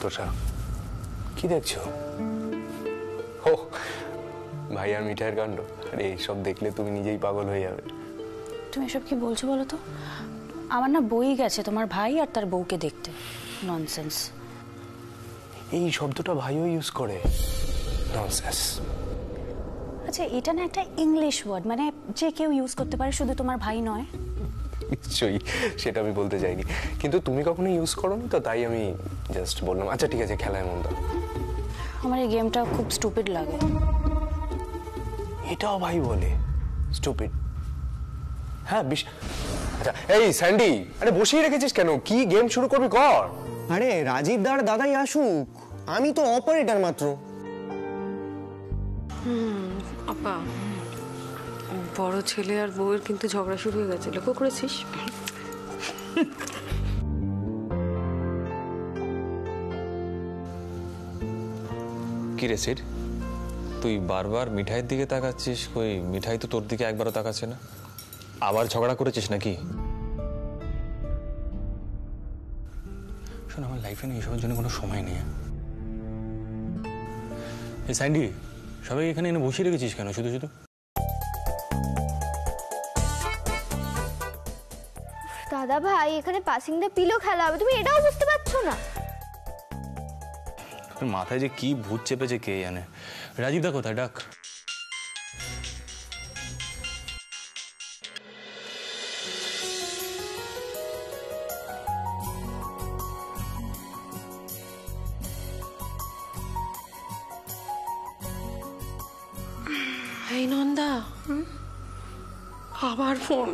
তোষা কি দেখছো? ও ভাই আর মিঠাইয়ের কাণ্ড। আরে এইসব দেখলে তুমি নিজেই পাগল হয়ে যাবে। তুমি এসব কি বলছো বলো তো? আমার না বই গেছে তোমার ভাই আর তার বউকে দেখতে। ননসেন্স। এই শব্দটা ভাইও ইউজ করে, ননসেন্স। আচ্ছা এটা না একটা ইংলিশ ওয়ার্ড, মানে যে কেউ ইউজ করতে পারে, শুধু তোমার ভাই নয়। নিশ্চয়ই, সেটা আমি বলতে চাইনি, কিন্তু তুমি কখনো ইউজ করোনি তো তাই আমি জাস্ট বললাম। আচ্ছা ঠিক আছে, খেলায় মন দাও। আমার এই গেমটা খুব স্টুপিড লাগে। এটাও ভাই বলে স্টুপিড? হ্যাঁ আচ্ছা এই স্যান্ডি, আরে বসিয়ে রেখেছিস কেন? কি গেম শুরু করবি কর। আরে রাজীব দার দাদাই আসুক, আমি তো অপারেটর মাত্র। আপা, বড় ছেলে আর বউয়ের কিন্তু ঝগড়া শুরু হয়ে গেছে, লক্ষ্য করেছিস? কি রে সিড, তুই বারবার মিঠাইয়ের দিকে তাকাচ্ছিস, কই মিঠাই তো তোর দিকে একবারও তাকাচ্ছে না। আবার ঝগড়া করেছিস নাকি? শোন, আমার লাইফে না এইসবের জন্য কোনো সময় নেই। এই স্যান্ডি, সবাই এখানে এনে বসিয়ে রেখেছিস কেন শুধু শুধু? দাদা ভাই, এখানে পাসিং দ্য পিলো খেলা হবে, তুমি এটাও বুঝতে পারছো না? তোর মাথায় যে কি ভূত চেপেছে কে জানে। রাজীব দা কোথায়? ডাক। এই নন্দা, আবার ফোন,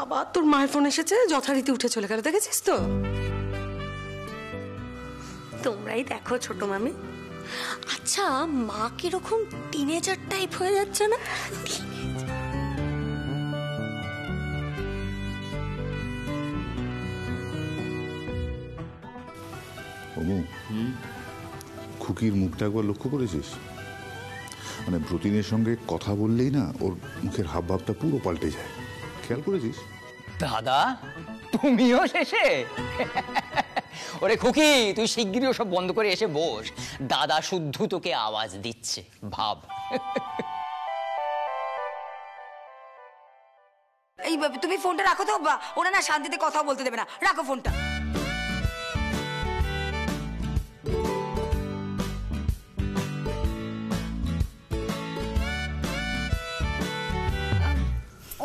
আবার তোর মায়ের ফোন এসেছে, যথারীতি উঠে চলে গেল, দেখেছিস তো? তোমরাই দেখো ছোট মামি। আচ্ছা, মা কিরকম টিনেজার টাইপ হয়ে যাচ্ছে না? খুকির মুখটা একবার লক্ষ্য করেছিস? মানে প্রতিনের সঙ্গে কথা বললেই না ওর মুখের হাবভাবটা পুরো পাল্টে যায়, খেয়াল করেছিস? দাদা তুমিও শেষে? ওরে খুকি, তুই শিগগিরই ওসব বন্ধ করে এসে বস, দাদা শুদ্ধ তোকে আওয়াজ দিচ্ছে, ভাব। এই তুমি ফোনটা রাখো তো, ওরা না শান্তিতে কথা বলতে দেবে না, রাখো ফোনটা।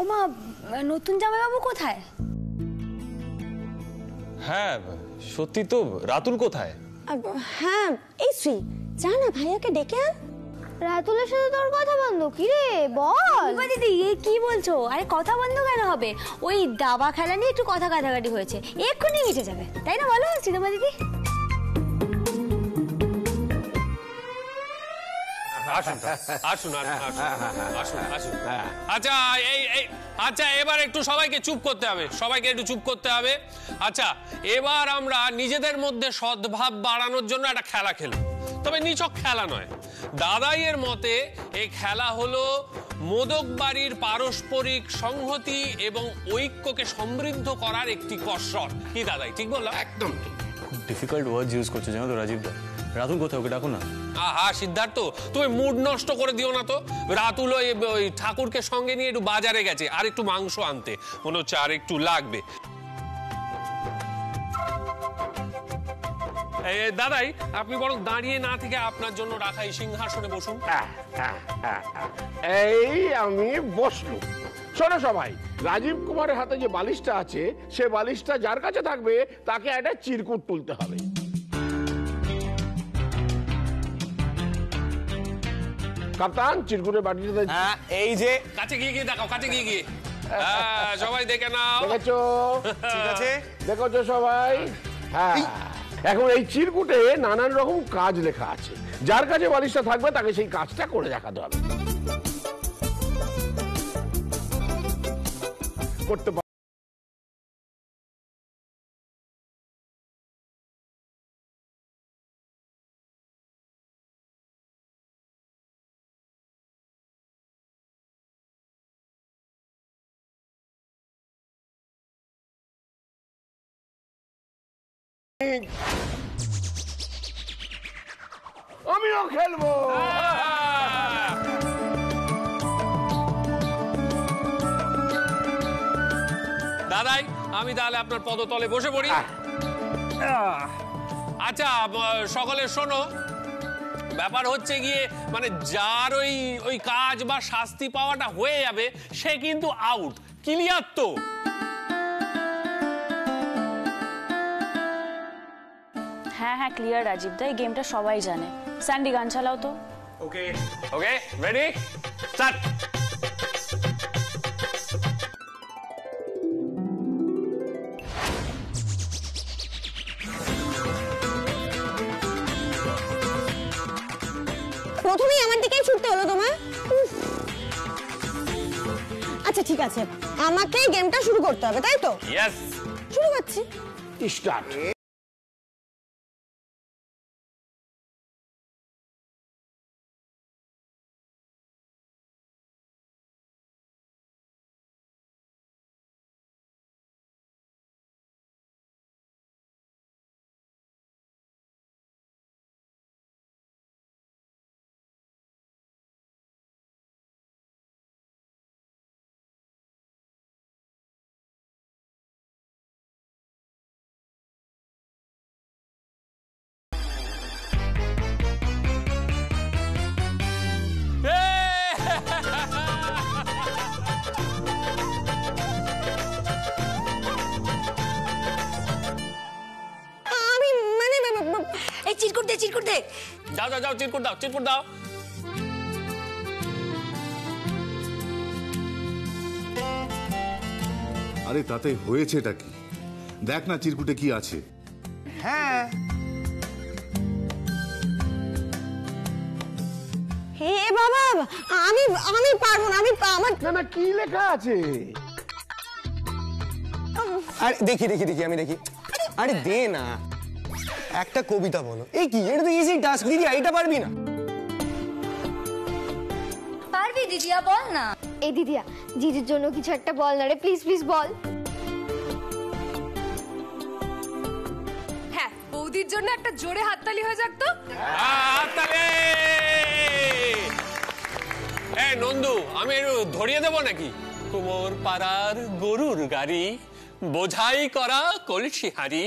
ওমা, নতুন জামাইবাবু কোথায়? হ্যাঁ সত্যি তো, রাতুল কোথায়? হ্যাঁ এই শ্রী, জানা ভাইয়াকে ডেকে আন। রাতুলের সাথে তোর কথা বন্ধ? কি রে বল। দিদি এ কি বলছো? আরে কথা বন্ধ কেন হবে? ওই দাবা খেলা নিয়ে একটু কথা কাটাকাটি হয়েছে, এক্ষুনি মিটে যাবে, তাই না বলো শ্রীতমা দিদি? আচ্ছা এবার একটু সবাইকে চুপ করতে হবে, আচ্ছা এবার আমরা নিজেদের মধ্যে সদ্ভাব বাড়ানোর জন্য একটা খেলা খেলব, তবে নিছক খেলা নয়। দাদাইয়ের মতে এই খেলা হলো মোদক বাড়ির পারস্পরিক সংহতি এবং ঐক্যকে সমৃদ্ধ করার একটি কসরত। কি দাদাই ঠিক বললাম? একদম ঠিক। খুব ডিফিকাল্ট ওয়ার্ডস ইউজ করছো জানো তো রাজীব দা। রাতুল কোথায়? ওকে ডাকো না। আহা সিদ্ধার্থ, তুমি মুড নষ্ট করে দিও না তো। রাতুল ওই ঠাকুরকে সঙ্গে নিয়ে একটু বাজারে গেছে আর একটু মাংস আনতে, মনে হচ্ছে আর একটু লাগবে। দাদাই আপনি বরং দাঁড়িয়ে না থেকে আপনার জন্য রাখা এই সিংহাসনে বসুন। এই আমি বসলুম। শোনো সবাই, রাজীব কুমারের হাতে যে বালিশটা আছে, সে বালিশটা যার কাছে থাকবে তাকে একটা চিরকুট তুলতে হবে। কাপ্তান, চিরকুটের বাটিটা এই যে। কাছে গিয়ে দেখাও, কাছে গিয়ে সবাই দেখে নাও। দেখেছো? ঠিক আছে, দেখেছো সবাই? হ্যাঁ, এখন এই চিরকুটে নানান রকম কাজ লেখা আছে, যার কাছে বালিশটা থাকবে তাকে সেই কাজটা করে দেখাতে হবে। করতে আমিও খেলবো। দাদাই, আমি তাহলে আপনার পদতলে বসে পড়ি। আচ্ছা সকলে শোনো, ব্যাপার হচ্ছে গিয়ে মানে যার ওই কাজ বা শাস্তি পাওয়াটা হয়ে যাবে সে কিন্তু আউট, ক্লিয়ার তো? হ্যাঁ হ্যাঁ ক্লিয়ার রাজীব দা, এই গেমটা সবাই জানে। স্যান্ডি গান চালাও তো। ওকে ওকে, রেডি, স্টার্ট। প্রথমেই আমার দিকেই ছুটতে হলো তোমার। আচ্ছা ঠিক আছে, আমাকে গেমটা শুরু করতে হবে, তাই তো? ইয়েস, শুরু করছি। স্টার্ট। চিরকুট দে। যাও যাও যাও, চিরকুট দাও, চিরকুট দাও। আরে তাতে হয়েছেটা কি? দেখ না চিরকুটে কি আছে। হ্যাঁ, হে বাবা, আমি আমি পারবো না, আমি আমার না কি লেখা আছে? আরে দেখি দেখি দেখি, আমি দেখি। আরে দে না, একটা কবিতা বলো। এই কি, এটা তো ইজি টাস্ক দিদি, এইটা পারবি না? পারবি দিদিয়া, বল না। এই দিদিয়া, দিদির জন্য কিছু একটা বল না রে, প্লিজ প্লিজ বল। হ্যাঁ, বৌদির জন্য একটা জোরে হাততালি হয়ে যাক তো। হাততালি! এই নন্দু, আমি একটু ধরিয়ে দেবো নাকি? কুমোর পাড়ার গরুর গাড়ি, বোঝাই করা কলসি হাড়ি।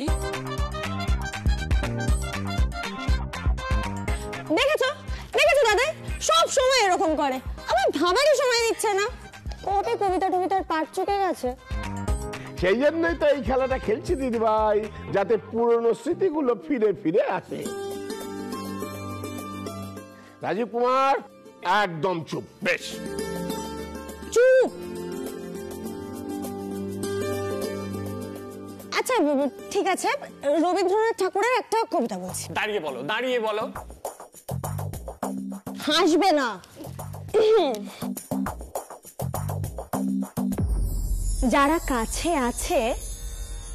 দেখেছো দেখেছো দাদা, সব সময় এরকম করে, আমার ভাবারই সময় দিচ্ছে না। কবে কবিতা টবিতার পাঠ চুকে গেছে। সেই জন্যই তো এই খেলাটা খেলছি দিদি ভাই, যাতে পুরনো স্মৃতিগুলো ফিরে ফিরে আসে। রাজীব কুমার একদম চুপ। বেশ চুপ। আচ্ছা ঠিক আছে, রবীন্দ্রনাথ ঠাকুরের একটা কবিতা বলছি। দাঁড়িয়ে বলো, দাঁড়িয়ে বলো। হাসবে না। যারা কাছে আছে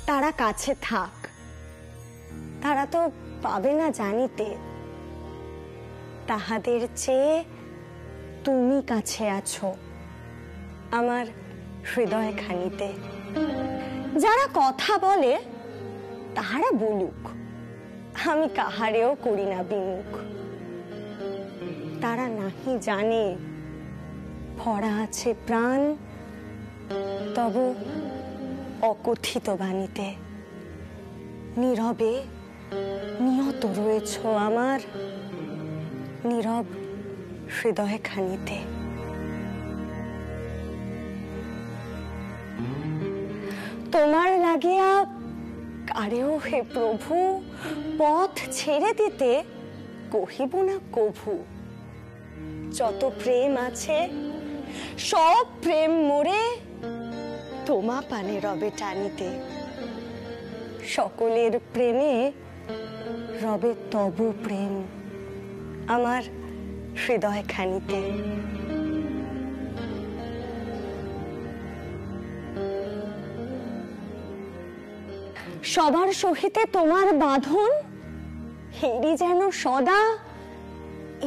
তারা কাছে থাক, তারা তো পাবে না জানিতে, তাহাদের চেয়ে তুমি কাছে আছো আমার হৃদয় খানিতে। যারা কথা বলে তাহারা বলুক, আমি কাহারেও করি না বিমুখ। তারা নাহি জানে ভরা আছে প্রাণ তব অকথিত বাণীতে। নীরবে নিহত রয়েছ আমার নীরব হৃদয় খানিতে। তোমার লাগিয়া কারেও হে প্রভু পথ ছেড়ে দিতে কহিব না কভু। যত প্রেম আছে সব প্রেম মোরে তোমা পানে রবে টানিতে। সকলের প্রেমে রবে তব প্রেম আমার হৃদয় খানিতে। সবার সহিতে তোমার বাঁধন, হেরি যেন সদা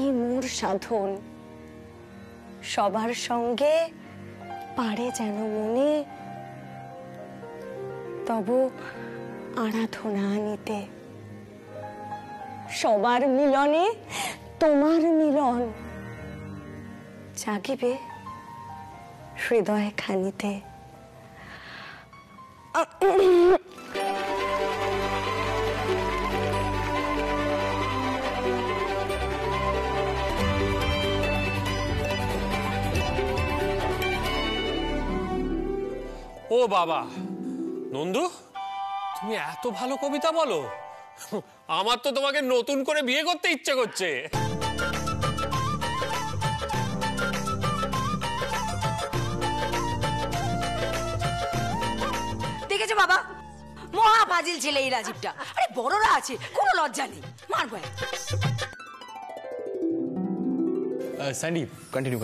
এ মোর সাধন। সবার সঙ্গে পারে যেন মনে তব আরাধনা আনিতে। সবার মিলনে তোমার মিলন জাগিবে হৃদয় খানিতে। ও বাবা, নন্দু তুমি এত ভালো কবিতা বলো, আমার তো তোমাকে নতুন করে বিয়ে করতে ইচ্ছে করছে। দেখেছো বাবা, মহা ফাজিল ছেলে এই রাজীবটা। আরে বড়রা আছে, কোনো লজ্জা নেই, মারবো। Sandy continue.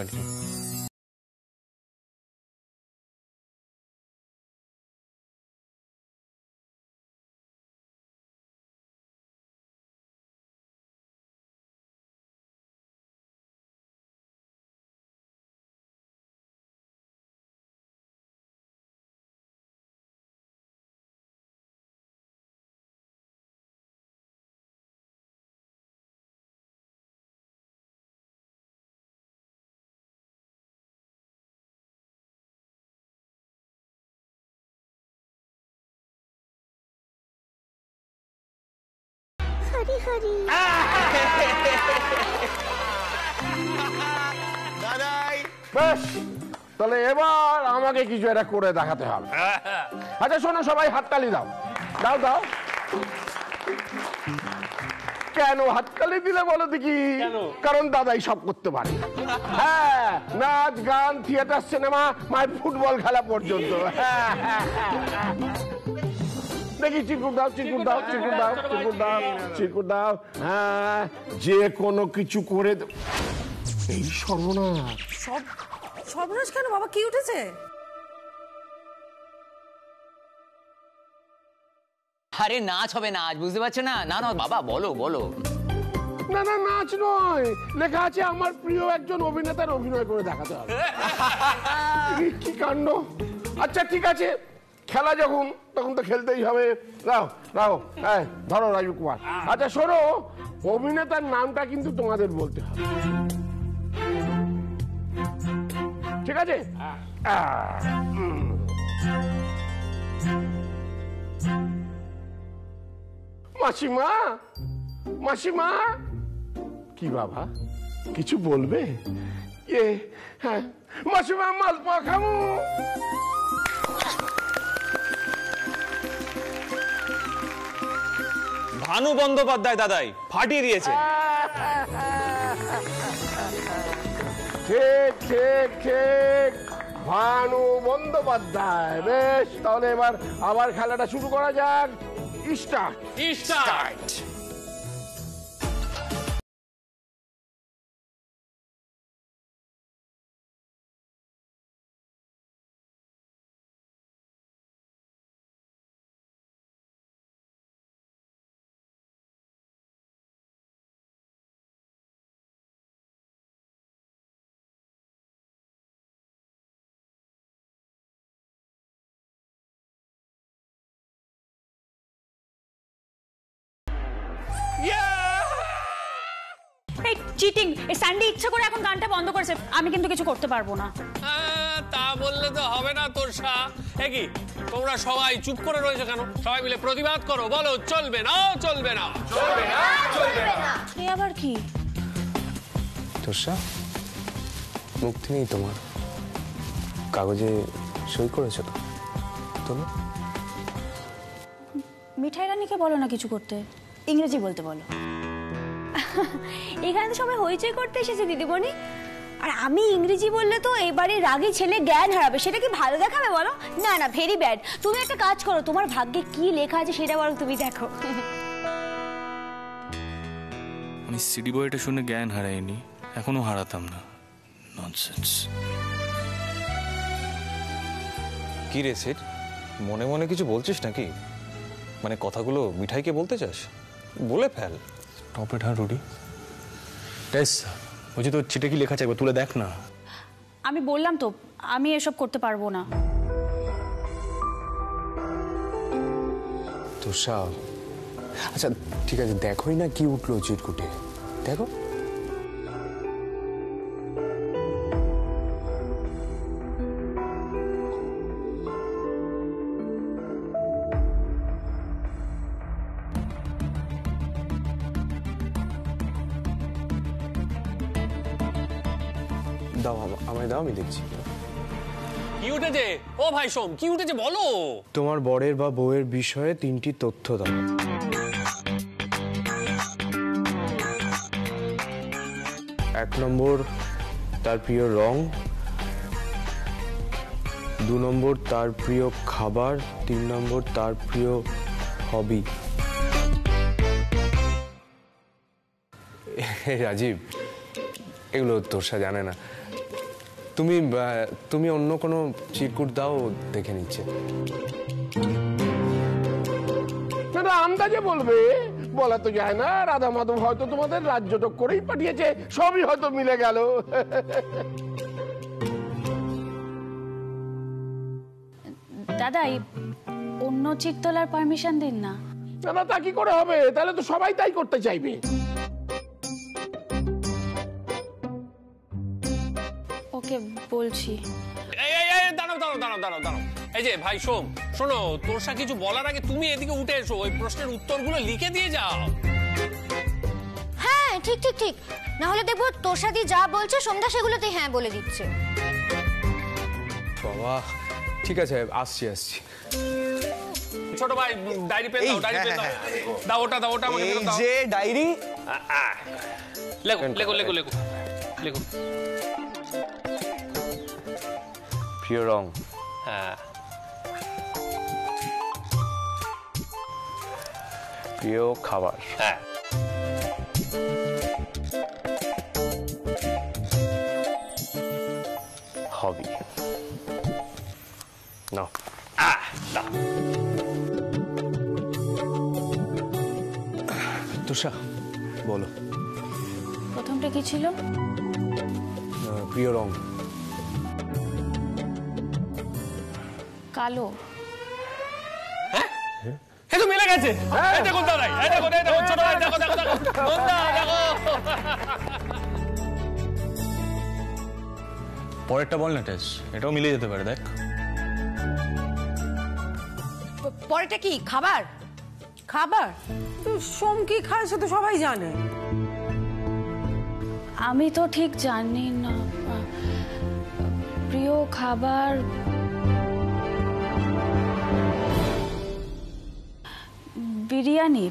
বেশ, তাহলে এবার আমাকে কিছু একটা করে দেখাতে হবে। আচ্ছা শোনো সবাই, হাততালি দাও দাও দাও। কেন হাততালি দিলে বলো দেখি? কারণ দাদাই সব করতে পারে। হ্যাঁ, নাচ গান, থিয়েটার, সিনেমা, মায়ের ফুটবল খেলা পর্যন্ত। দেখি চিরকুট দাও, চিরকুট দাও, চিরকুট দাও, চিরকুট দাও, চিরকুট দাও। হ্যাঁ, যে কোনো কিছু করে এই সর্বনাশ। সর্বনাশ কেন বাবা, কি উঠেছে? আরে নাচ হবে, নাচ, বুঝতে পারছো না? না না বাবা, বলো বলো। না না, নাচ নয়, লেখা আছে আমার প্রিয় একজন অভিনেতার অভিনয় করে দেখাতে হবে। কি কাণ্ড! আচ্ছা ঠিক আছে, খেলা যখন তখন তো খেলতেই হবে। রাও রাও, হ্যাঁ ধরো রাজীব কুমার। আচ্ছা শোনো, অভিনেতার নামটা কিন্তু তোমাদের বলতে হবে, ঠিক আছে? মাসিমা, মাসিমা। কি বাবা, কিছু বলবে? হ্যাঁ মাসিমা, মালপোয়া খামু। ভানু বন্দ্যোপাধ্যায় দাদাই ফাটিয়ে দিয়েছে। ঠিক ঠিক ঠিক, ভানু বন্দ্যোপাধ্যায়। বেশ, তাহলে এবার আবার খেলাটা শুরু করা যাক। Start start. এই চিটিং, এই স্যান্ডি ইচ্ছা করে এখন গানটা বন্ধ করেছে, আমি কিন্তু কিছু করতে পারবো না। তা বললে তো হবে না তোর শাহ। কি তোমরা সবাই চুপ করে রয়েছে কেন? সবাই মিলে প্রতিবাদ করো, বলো চলবে না, চলবে না, চলবে না, চলবে না। এ আবার কি? তোষা, মুক্তি নেই তোমার, কাগজে সই করেছো তো? তোলো। মিঠাই রানীকে বলো না কিছু করতে, ইংরেজি বলতে বলো। এখানে তো সবাই হইচই করতে এসেছে দিদিমণি, আর আমি ইংরেজি বললে তো এবারে রাগী ছেলে জ্ঞান হারাবে। সেটা কি ভালো দেখাবে বলো? না না, ভেরি ব্যাড। তুমি একটা কাজ করো, তোমার ভাগ্যে কি লেখা আছে সেটা বরং তুমি দেখো। আমি সিডি বইটা শুনে জ্ঞান হারাইনি, এখনো হারাতাম না। ননসেন্স। কি রে সেট, মনে মনে কিছু বলছিস নাকি? মানে কথাগুলো মিঠাইকে বলতে চাস? বলে ফেল। টপ ইট। হ্যাঁ রুডি, টেস বলছি তো চিঠে কি লেখা আছে, তুলে দেখ না। আমি বললাম তো আমি এসব করতে পারবো না। তোষা, আচ্ছা ঠিক আছে, দেখোই না কি উঠলো চিরকুটে, দেখো। দাও আমায় দাও, আমি দেখছি। কি উঠেছে ও ভাই সোম, কি উঠেছে বলো? তোমার বরের বা বউয়ের বিষয়ে 3টি তথ্য দাও। 1 নম্বর তার প্রিয় রং, 2 নম্বর তার প্রিয় খাবার, 3 নম্বর তার প্রিয় হবি। রাজীব, এগুলো তোরসা জানে না। তুমি অন্য কোনো চিরকুট দাও, দেখে নিচ্ছে। সেটা আন্দাজে বলবে, বলা তো যায় না। রাধা মাধব হয়তো তোমাদের রাজ্যটক করেই পাঠিয়েছে, সবই হয়তো মিলে গেল। দাদা, এই অন্য চিট তোলার পারমিশন দিন না। না, তা কি করে হবে? তাহলে তো সবাই তাই করতে চাইবে। ওকে বলছি। দাঁড়াও। এই যে ভাই সোম, শোনো, তোরসা কিছু বলার আগে তুমি এদিকে উঠে এসো, ওই প্রশ্নের উত্তরগুলো লিখে দিয়ে যাও। হ্যাঁ, ঠিক। না হলে দেখবো তোরসাদি যা বলছে সন্ধ্যা সেগুলোতে হ্যাঁ বলে দিচ্ছে। বাবা, ঠিক আছে, আসছি। ছোট ভাই, ডায়েরি পেন দাও, দাও ওটা আমাকে দাও। এই যে ডায়েরি, লেখো। প্রিয় রং, হ্যাঁ। প্রিয় খাবার, হ্যাঁ। হবি। নাও। তুষা, বলো। প্রথমটা কি ছিল? প্রিয় রং কালো। এ তো মিলে গেছে। এই দেখো দাদা, এই দেখো ছোট ভাই, দেখো। পরেরটা বল না টেস, এটাও মিলে যেতে পারে, দেখ। পরেটা কি খাবার? সোম কি খায় সে তো সবাই জানে। আমি তো ঠিক জানি না। প্রিয় খাবার বিরিয়ানি।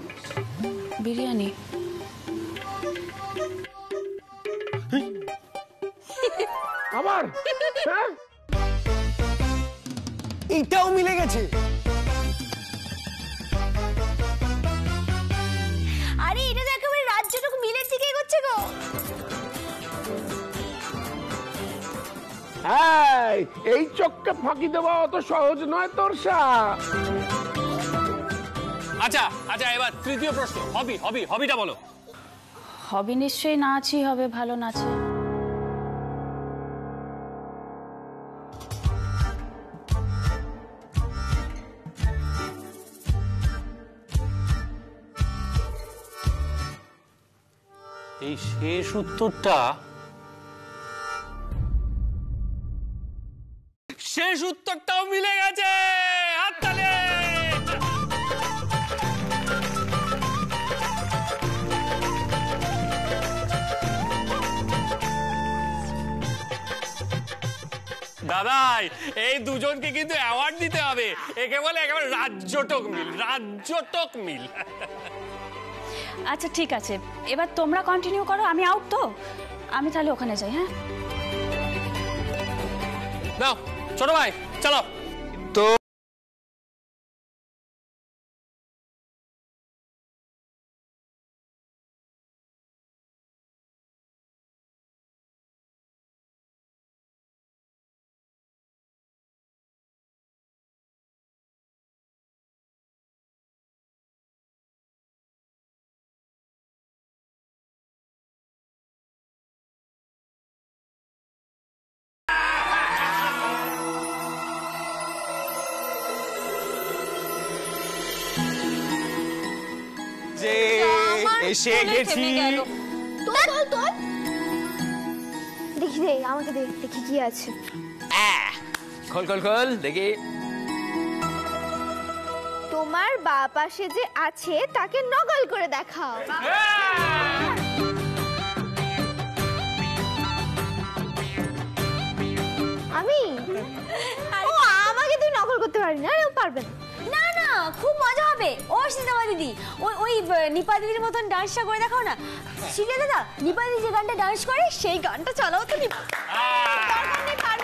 আবার এটাও মিলে গেছে। আরে এটা তো একেবারে রাজ্যটুকু মিলের দিকে এগোচ্ছে গো। এই চোখকে ফাঁকি দেওয়া অত সহজ নয় তোরসা। আচ্ছা, এবার তৃতীয় প্রশ্ন, হবিটা বলো। হবি নিশ্চয়ই নাচই হবে, ভালো নাচে। এই শেষ উত্তরটাও মিলে গেছে। হাততালি। দাদাই, এই দুজনকে কিন্তু অ্যাওয়ার্ড দিতে হবে। একে বলে একেবারে রাজ্যটক মিল। আচ্ছা ঠিক আছে, এবার তোমরা কন্টিনিউ করো, আমি আউট তো। আমি তাহলে ওখানে যাই। হ্যাঁ, নাও ছোট ভাই, চলো। তো এসে গেছি। দেখি দে, আমাকে দেখি কি আছে। খোল দেখি। তোমার বা পাশে যে আছে তাকে নকল করে দেখাও। আমি ও আমাকে তুই নকল করতে পারবি না, ও পারবে না। না না, খুব মজা হবে। ও সিনেমা দিদি, ওই নিপা দিদির মতন ডান্সটা করে দেখাও না। শিলে দাদা, নিপা দিদি যে গানটা ডান্স করে সেই গানটা চালাও তো। নিপা দরকার নেই, পারবে